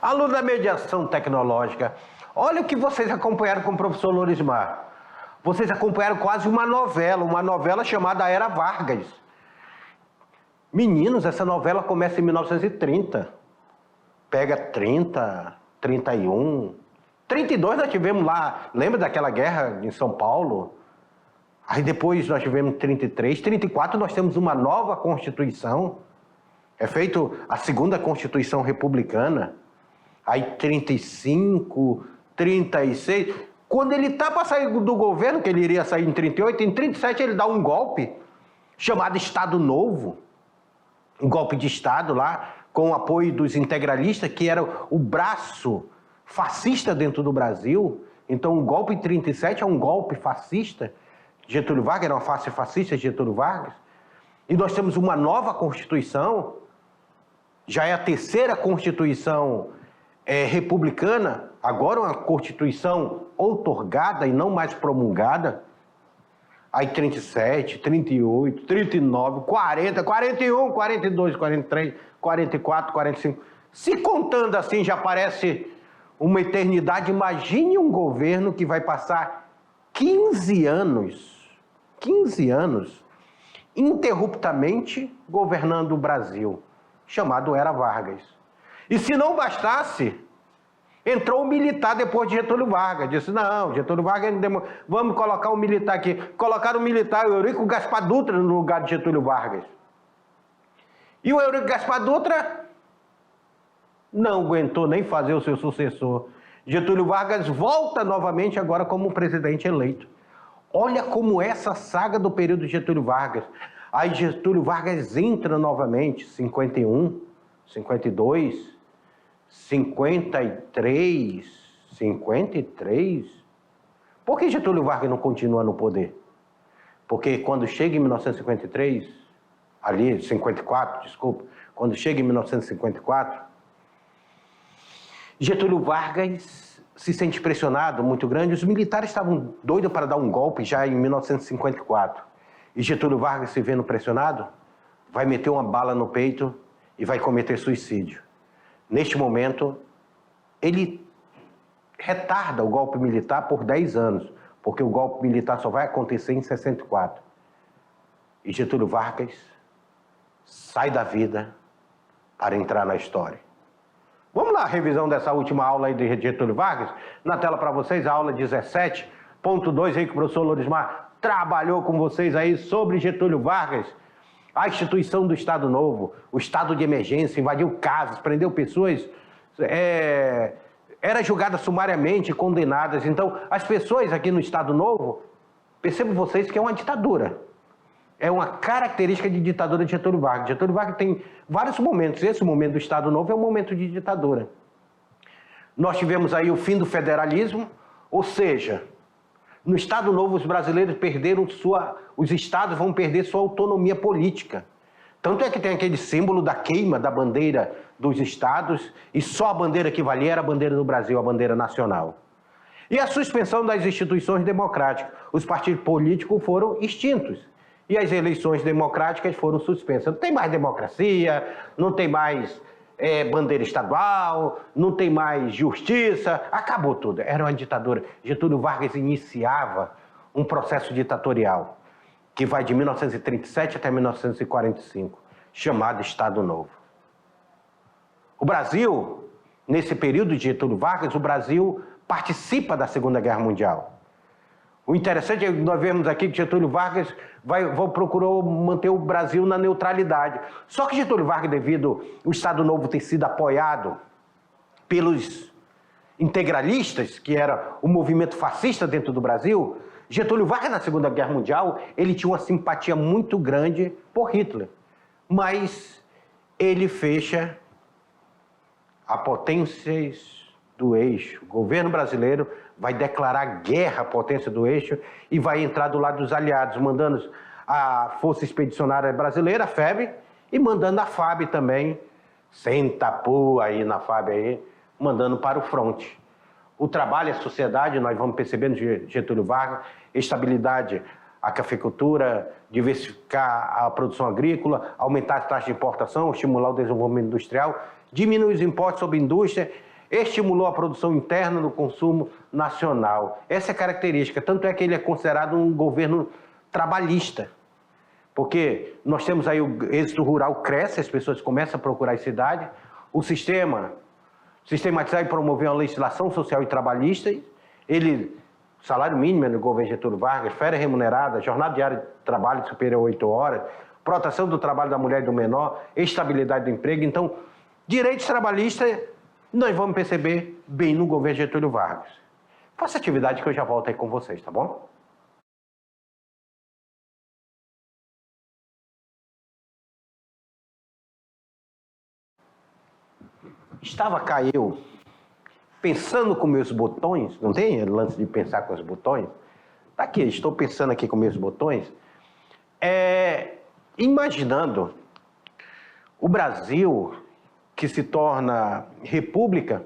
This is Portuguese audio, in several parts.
Aluno da mediação tecnológica, olha o que vocês acompanharam com o professor Lorismar. Vocês acompanharam quase uma novela chamada Era Vargas. Meninos, essa novela começa em 1930. Pega 30, 31, 32 nós tivemos lá, lembra daquela guerra em São Paulo? Aí depois nós tivemos 33, 34 nós temos uma nova Constituição. É feito a segunda Constituição Republicana. Aí 35, 36. Quando ele está para sair do governo, que ele iria sair em 38, em 37 ele dá um golpe chamado Estado Novo. Um golpe de Estado lá, com o apoio dos integralistas, que era o braço fascista dentro do Brasil. Então o golpe em 37 é um golpe fascista. Getúlio Vargas era uma face fascista de Getúlio Vargas. E nós temos uma nova Constituição, já é a terceira Constituição republicana, agora uma Constituição outorgada e não mais promulgada. Aí 37, 38, 39, 40, 41, 42, 43, 44, 45. Se contando assim já parece uma eternidade. Imagine um governo que vai passar 15 anos interruptamente governando o Brasil, chamado Era Vargas. E se não bastasse, entrou um militar depois de Getúlio Vargas. Disse, não, Getúlio Vargas, vamos colocar um militar aqui. Colocaram o militar, o Eurico Gaspar Dutra, no lugar de Getúlio Vargas. E o Eurico Gaspar Dutra não aguentou nem fazer o seu sucessor. Getúlio Vargas volta novamente agora como presidente eleito. Olha como essa saga do período de Getúlio Vargas. Aí Getúlio Vargas entra novamente, 51, 52, 53. Por que Getúlio Vargas não continua no poder? Porque quando chega em 1953, ali, 54, desculpa, quando chega em 1954, Getúlio Vargas se sente pressionado, muito grande. Os militares estavam doidos para dar um golpe já em 1954. E Getúlio Vargas, se vendo pressionado, vai meter uma bala no peito e vai cometer suicídio. Neste momento, ele retarda o golpe militar por 10 anos, porque o golpe militar só vai acontecer em 64. E Getúlio Vargas sai da vida para entrar na história. Vamos lá, a revisão dessa última aula aí de Getúlio Vargas. Na tela para vocês, a aula 17.2 aí que o professor Lorismar trabalhou com vocês aí sobre Getúlio Vargas. A instituição do Estado Novo, o estado de emergência, invadiu casas, prendeu pessoas, era julgada sumariamente, condenadas. Então, as pessoas aqui no Estado Novo, percebam vocês que é uma ditadura. É uma característica de ditadura de Getúlio Vargas. Getúlio Vargas tem vários momentos. Esse momento do Estado Novo é um momento de ditadura. Nós tivemos aí o fim do federalismo, ou seja, no Estado Novo os brasileiros perderam os estados vão perder sua autonomia política. Tanto é que tem aquele símbolo da queima da bandeira dos estados e só a bandeira que valia era a bandeira do Brasil, a bandeira nacional. E a suspensão das instituições democráticas. Os partidos políticos foram extintos. E as eleições democráticas foram suspensas. Não tem mais democracia, não tem mais bandeira estadual, não tem mais justiça, acabou tudo. Era uma ditadura. Getúlio Vargas iniciava um processo ditatorial que vai de 1937 até 1945, chamado Estado Novo. O Brasil, nesse período de Getúlio Vargas, o Brasil participa da Segunda Guerra Mundial. O interessante é que nós vemos aqui que Getúlio Vargas procurou manter o Brasil na neutralidade. Só que Getúlio Vargas, devido ao Estado Novo ter sido apoiado pelos integralistas, que era o movimento fascista dentro do Brasil, Getúlio Vargas, na Segunda Guerra Mundial, ele tinha uma simpatia muito grande por Hitler. Mas ele fecha a potências do eixo. O governo brasileiro vai declarar guerra à potência do eixo e vai entrar do lado dos aliados, mandando a Força Expedicionária Brasileira, a FEB, e mandando a FAB também, sem tapu aí na FAB aí, mandando para o fronte. O trabalho e a sociedade, nós vamos percebendo Getúlio Vargas, estabilidade, a cafeicultura, diversificar a produção agrícola, aumentar a taxa de importação, estimular o desenvolvimento industrial, diminuir os impostos sobre a indústria, estimulou a produção interna do consumo nacional. Essa é a característica, tanto é que ele é considerado um governo trabalhista, porque nós temos aí o êxito rural cresce, as pessoas começam a procurar as cidades, o sistematizar e promover uma legislação social e trabalhista, salário mínimo no governo Getúlio Vargas, férias remuneradas, jornada diária de trabalho superior a 8 horas, proteção do trabalho da mulher e do menor, estabilidade do emprego. Então, direitos trabalhistas, nós vamos perceber bem no governo Getúlio Vargas. Faça atividade que eu já volto aí com vocês, tá bom? Estava cá eu, pensando com meus botões, não tem lance de pensar com os botões? Tá aqui, estou pensando aqui com meus botões, imaginando o Brasil que se torna república,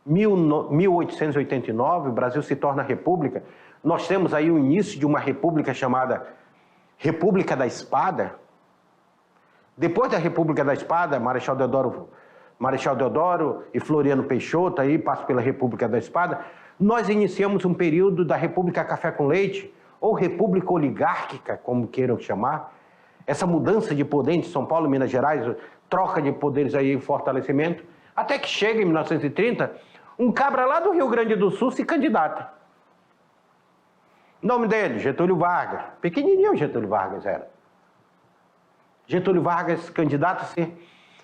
1889, o Brasil se torna república, nós temos aí o início de uma república chamada República da Espada. Depois da República da Espada, Marechal Deodoro e Floriano Peixoto, aí passa pela República da Espada, nós iniciamos um período da República Café com Leite, ou República Oligárquica, como queiram chamar, essa mudança de poder entre São Paulo e Minas Gerais, troca de poderes aí, fortalecimento, até que chega em 1930, um cabra lá do Rio Grande do Sul se candidata. O nome dele, Getúlio Vargas. Pequenininho Getúlio Vargas era. Getúlio Vargas candidata-se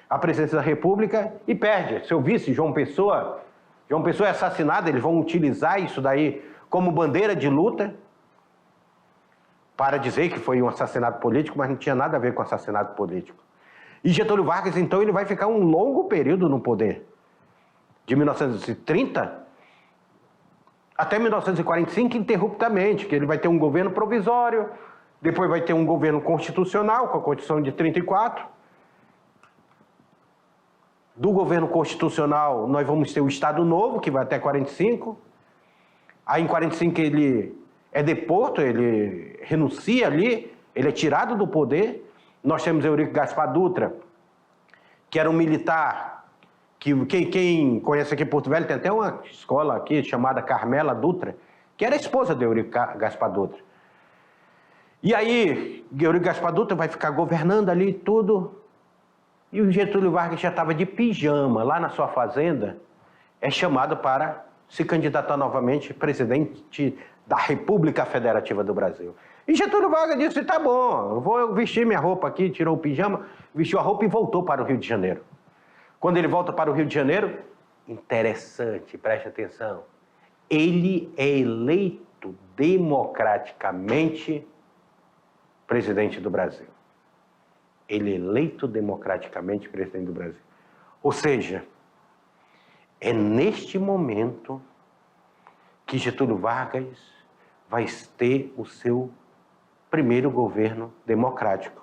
à presidência da República e perde. Seu vice, João Pessoa é assassinado, eles vão utilizar isso daí como bandeira de luta para dizer que foi um assassinato político, mas não tinha nada a ver com assassinato político. E Getúlio Vargas, então, ele vai ficar um longo período no poder. De 1930 até 1945, interruptamente, que ele vai ter um governo provisório, depois vai ter um governo constitucional, com a Constituição de 34. Do governo constitucional, nós vamos ter o Estado Novo, que vai até 45. Aí, em 45, ele é deposto, ele renuncia ali, ele é tirado do poder. Nós temos Eurico Gaspar Dutra, que era um militar, que quem conhece aqui em Porto Velho, tem até uma escola aqui chamada Carmela Dutra, que era a esposa de Eurico Gaspar Dutra. E aí, Eurico Gaspar Dutra vai ficar governando ali tudo, e o Getúlio Vargas já estava de pijama lá na sua fazenda, é chamado para se candidatar novamente presidente da República Federativa do Brasil. E Getúlio Vargas disse, tá bom, eu vou vestir minha roupa aqui, tirou o pijama, vestiu a roupa e voltou para o Rio de Janeiro. Quando ele volta para o Rio de Janeiro, interessante, preste atenção, ele é eleito democraticamente presidente do Brasil. Ele é eleito democraticamente presidente do Brasil. Ou seja, é neste momento que Getúlio Vargas vai ter o seu primeiro governo democrático.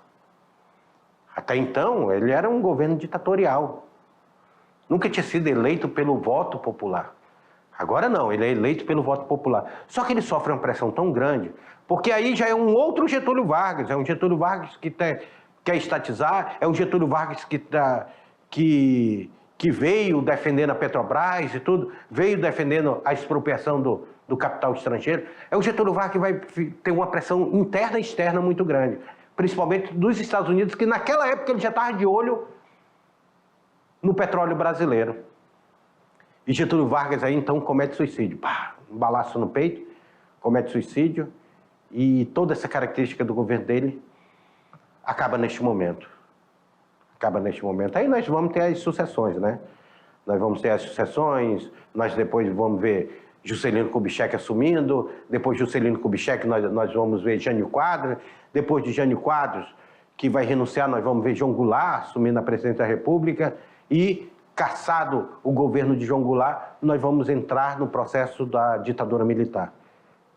Até então, ele era um governo ditatorial. Nunca tinha sido eleito pelo voto popular. Agora não, ele é eleito pelo voto popular. Só que ele sofre uma pressão tão grande, porque aí já é um outro Getúlio Vargas, é um Getúlio Vargas que quer estatizar, é um Getúlio Vargas que veio defendendo a Petrobras e tudo, veio defendendo a expropriação do capital estrangeiro. É o Getúlio Vargas que vai ter uma pressão interna e externa muito grande, principalmente dos Estados Unidos, que naquela época ele já estava de olho no petróleo brasileiro. E Getúlio Vargas aí então comete suicídio. Pá, um balaço no peito, comete suicídio, e toda essa característica do governo dele acaba neste momento. Aí nós vamos ter as sucessões, né? Nós vamos ter as sucessões, nós depois vamos ver Juscelino Kubitschek assumindo, depois Juscelino Kubitschek nós vamos ver Jânio Quadros, depois de Jânio Quadros, que vai renunciar, nós vamos ver João Goulart assumindo a presidência da República, e cassado o governo de João Goulart, nós vamos entrar no processo da ditadura militar.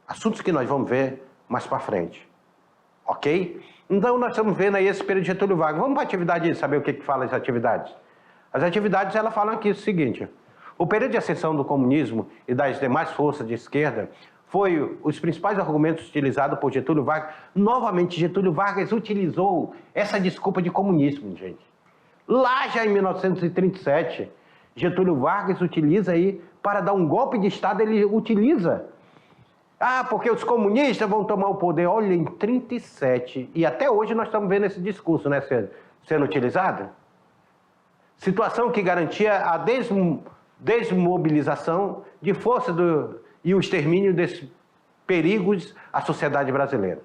Assuntos que nós vamos ver mais para frente. Ok? Então, nós estamos vendo aí esse período de Getúlio Vargas. Vamos para a atividade, saber o que fala as atividades. As atividades, elas falam aqui o seguinte: o período de ascensão do comunismo e das demais forças de esquerda foi os principais argumentos utilizados por Getúlio Vargas. Novamente, Getúlio Vargas utilizou essa desculpa de comunismo, gente. Lá já em 1937, Getúlio Vargas utiliza aí para dar um golpe de Estado, ele utiliza. Ah, porque os comunistas vão tomar o poder. Olha, em 1937, e até hoje nós estamos vendo esse discurso, né, sendo utilizado. Situação que garantia a desmobilização de força e o extermínio desses perigos à sociedade brasileira.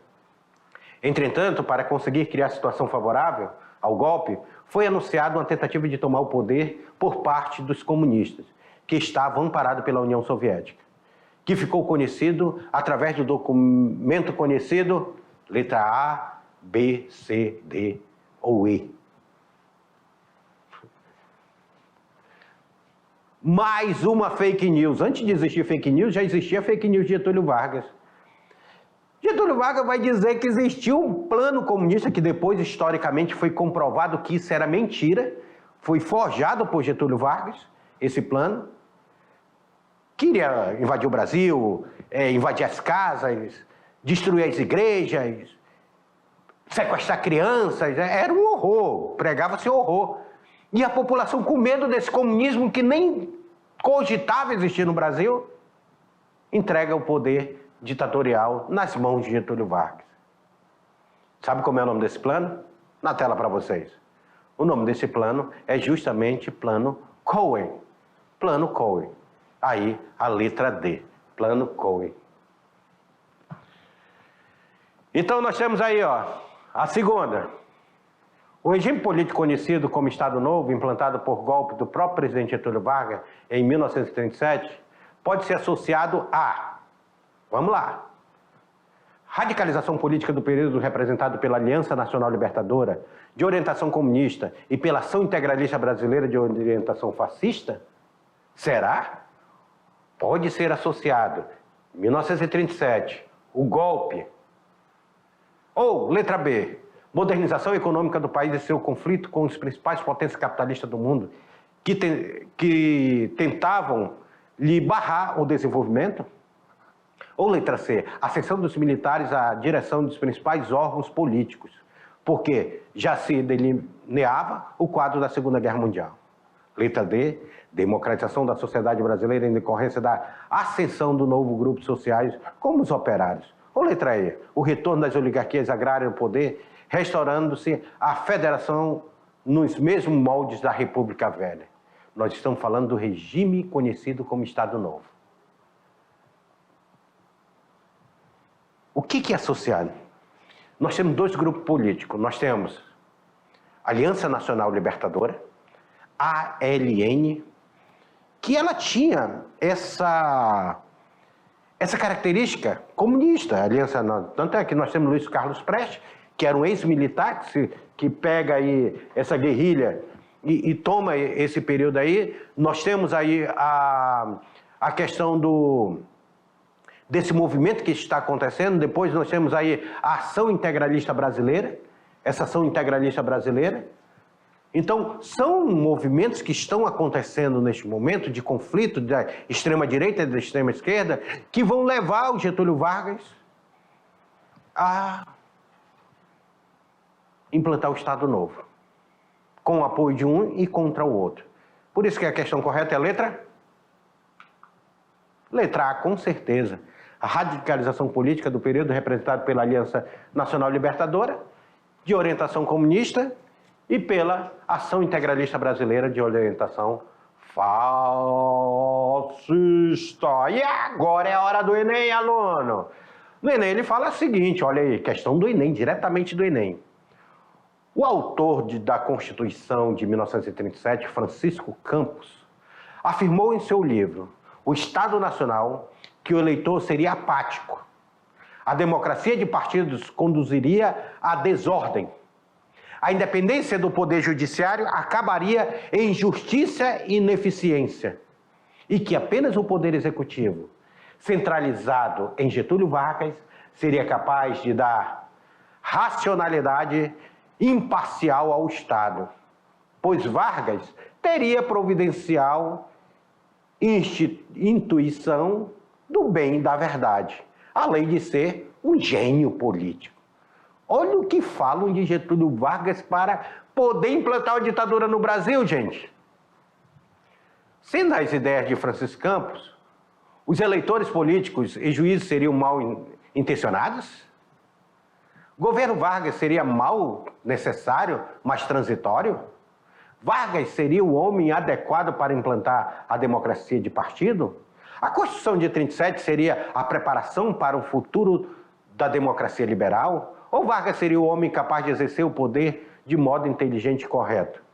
Entretanto, para conseguir criar situação favorável ao golpe, foi anunciada uma tentativa de tomar o poder por parte dos comunistas, que estavam amparados pela União Soviética, que ficou conhecido através do documento conhecido letra A, B, C, D ou E. Mais uma fake news. Antes de existir fake news, já existia fake news de Getúlio Vargas. Getúlio Vargas vai dizer que existiu um plano comunista, que depois, historicamente, foi comprovado que isso era mentira. Foi forjado por Getúlio Vargas, esse plano. Queria invadir o Brasil, invadir as casas, destruir as igrejas, sequestrar crianças. Era um horror, pregava-se horror. E a população, com medo desse comunismo que nem cogitava existir no Brasil, entrega o poder ditatorial nas mãos de Getúlio Vargas. Sabe como é o nome desse plano? Na tela para vocês. O nome desse plano é justamente Plano Cohen. Plano Cohen. Aí, a letra D. Plano Cohen. Então, nós temos aí, ó, a segunda. O regime político conhecido como Estado Novo, implantado por golpe do próprio presidente Getúlio Vargas em 1937, pode ser associado a, vamos lá, radicalização política do período representado pela Aliança Nacional Libertadora, de orientação comunista, e pela Ação Integralista Brasileira de orientação fascista? Será? Pode ser associado, em 1937, o golpe. Ou, letra B, modernização econômica do país e seu conflito com os principais potências capitalistas do mundo que tentavam lhe barrar o desenvolvimento. Ou letra C, ascensão dos militares à direção dos principais órgãos políticos, porque já se delineava o quadro da Segunda Guerra Mundial. Letra D, democratização da sociedade brasileira em decorrência da ascensão do novo grupo sociais como os operários. Ou letra E, o retorno das oligarquias agrárias ao poder, restaurando-se a federação nos mesmos moldes da República Velha. Nós estamos falando do regime conhecido como Estado Novo. O que é associado? Nós temos dois grupos políticos. Nós temos Aliança Nacional Libertadora, ALN, que ela tinha essa característica comunista. Aliança, tanto é que nós temos Luiz Carlos Prestes, que era um ex-militar, que pega aí essa guerrilha e toma esse período aí. Nós temos aí a questão desse movimento que está acontecendo. Depois nós temos aí a Ação Integralista Brasileira, essa Ação Integralista Brasileira. Então, são movimentos que estão acontecendo neste momento de conflito da extrema-direita e da extrema-esquerda, que vão levar o Getúlio Vargas a implantar o Estado Novo, com o apoio de um e contra o outro. Por isso que a questão correta é a letra A, com certeza. A radicalização política do período representado pela Aliança Nacional Libertadora, de orientação comunista, e pela Ação Integralista Brasileira de orientação fascista. E agora é a hora do Enem, aluno. No Enem ele fala o seguinte, olha aí, questão do Enem, diretamente do Enem. O autor da Constituição de 1937, Francisco Campos, afirmou em seu livro O Estado Nacional que o eleitor seria apático. A democracia de partidos conduziria à desordem. A independência do poder judiciário acabaria em injustiça e ineficiência. E que apenas o poder executivo, centralizado em Getúlio Vargas, seria capaz de dar racionalidade imparcial ao Estado. Pois Vargas teria providencial intuição do bem e da verdade, além de ser um gênio político. Olha o que falam de Getúlio Vargas para poder implantar a ditadura no Brasil, gente. Sendo as ideias de Francisco Campos, os eleitores políticos e juízes seriam mal intencionados? Governo Vargas seria mal necessário, mas transitório? Vargas seria o homem adequado para implantar a democracia de partido? A Constituição de 37 seria a preparação para o futuro da democracia liberal? Ou Vargas seria o homem capaz de exercer o poder de modo inteligente e correto?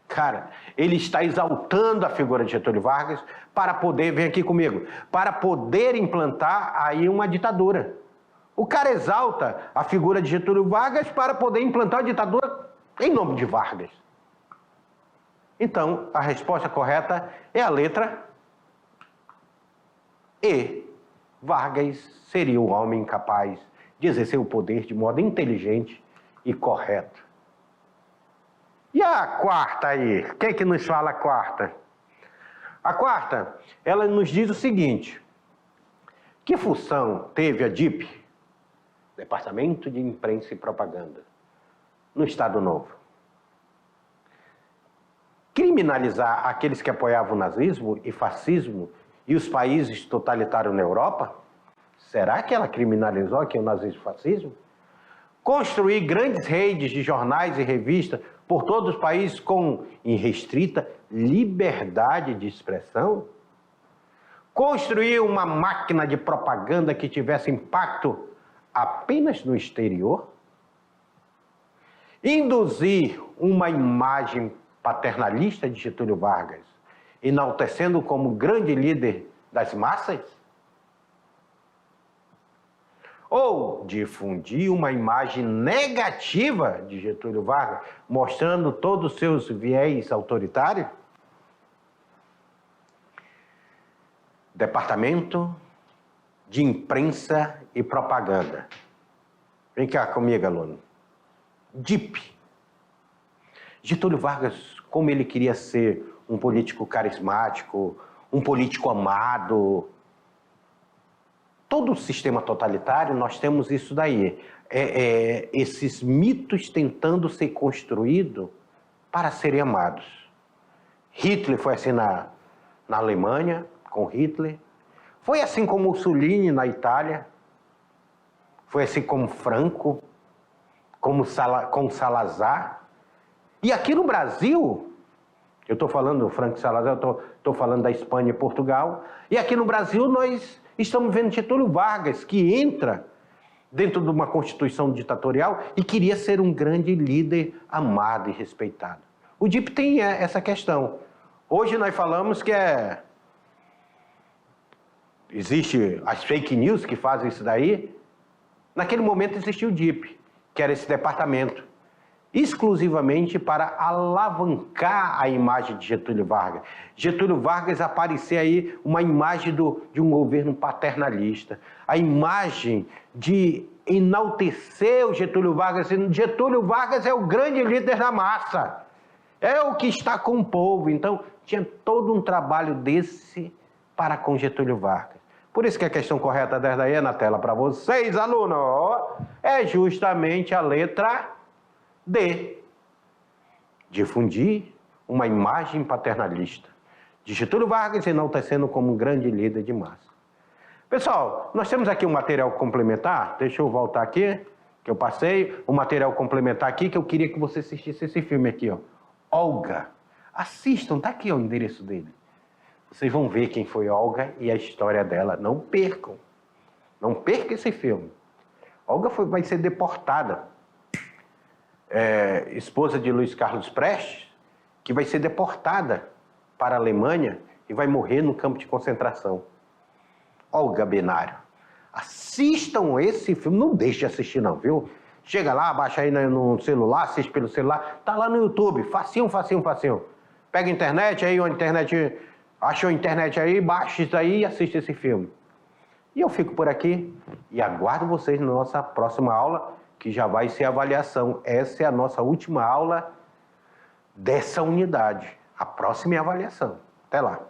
Cara, ele está exaltando a figura de Getúlio Vargas para poder, vem aqui comigo, para poder implantar aí uma ditadura. O cara exalta a figura de Getúlio Vargas para poder implantar a ditadura em nome de Vargas. Então, a resposta correta é a letra E. Vargas seria o homem capaz de exercer o poder de modo inteligente e correto. E a quarta aí? Quem é que nos fala a quarta? A quarta, ela nos diz o seguinte: que função teve a DIP, Departamento de Imprensa e Propaganda, no Estado Novo? Criminalizar aqueles que apoiavam o nazismo e fascismo e os países totalitários na Europa? Será que ela criminalizou aqui o nazismo e o fascismo? Construir grandes redes de jornais e revistas por todos os países com irrestrita liberdade de expressão? Construir uma máquina de propaganda que tivesse impacto apenas no exterior? Induzir uma imagem paternalista de Getúlio Vargas, enaltecendo como grande líder das massas? Ou difundir uma imagem negativa de Getúlio Vargas, mostrando todos os seus viés autoritários? Departamento de Imprensa e Propaganda. Vem cá comigo, aluno. DIP. Getúlio Vargas, como ele queria ser um político carismático, um político amado. Todo o sistema totalitário, nós temos isso daí. Esses mitos tentando ser construídos para serem amados. Hitler foi assim na Alemanha, com Hitler. Foi assim com Mussolini na Itália. Foi assim como Franco, com Salazar. E aqui no Brasil, eu estou falando do Franco Salazar, eu estou falando da Espanha e Portugal, e aqui no Brasil nós estamos vendo Getúlio Vargas, que entra dentro de uma constituição ditatorial e queria ser um grande líder amado e respeitado. O DIP tem essa questão. Hoje nós falamos que existe as fake news que fazem isso daí. Naquele momento existia o DIP, que era esse departamento, exclusivamente para alavancar a imagem de Getúlio Vargas. Getúlio Vargas aparecer aí uma imagem de um governo paternalista, a imagem de enaltecer o Getúlio Vargas. Getúlio Vargas é o grande líder da massa, é o que está com o povo. Então, tinha todo um trabalho desse para com Getúlio Vargas. Por isso que a questão correta dessa aí é na tela para vocês, alunos, é justamente a letra D. Difundir uma imagem paternalista de Getúlio Vargas enaltecendo como um grande líder de massa. Pessoal, nós temos aqui um material complementar. Deixa eu voltar aqui, que eu passei. Um material complementar aqui que eu queria que você assistisse esse filme aqui, ó. Olga. Assistam, tá aqui ó, o endereço dele. Vocês vão ver quem foi Olga e a história dela. Não percam. Não percam esse filme. Olga vai ser deportada. Esposa de Luiz Carlos Prestes, que vai ser deportada para a Alemanha e vai morrer no campo de concentração. Olga Benário. Assistam esse filme, não deixe de assistir não, viu? Chega lá, baixa aí no celular, assiste pelo celular, tá lá no YouTube, facinho, facinho, facinho. Pega a internet aí, achou a internet aí, baixa isso aí e assiste esse filme. E eu fico por aqui e aguardo vocês na nossa próxima aula, que já vai ser avaliação. Essa é a nossa última aula dessa unidade. A próxima é a avaliação. Até lá.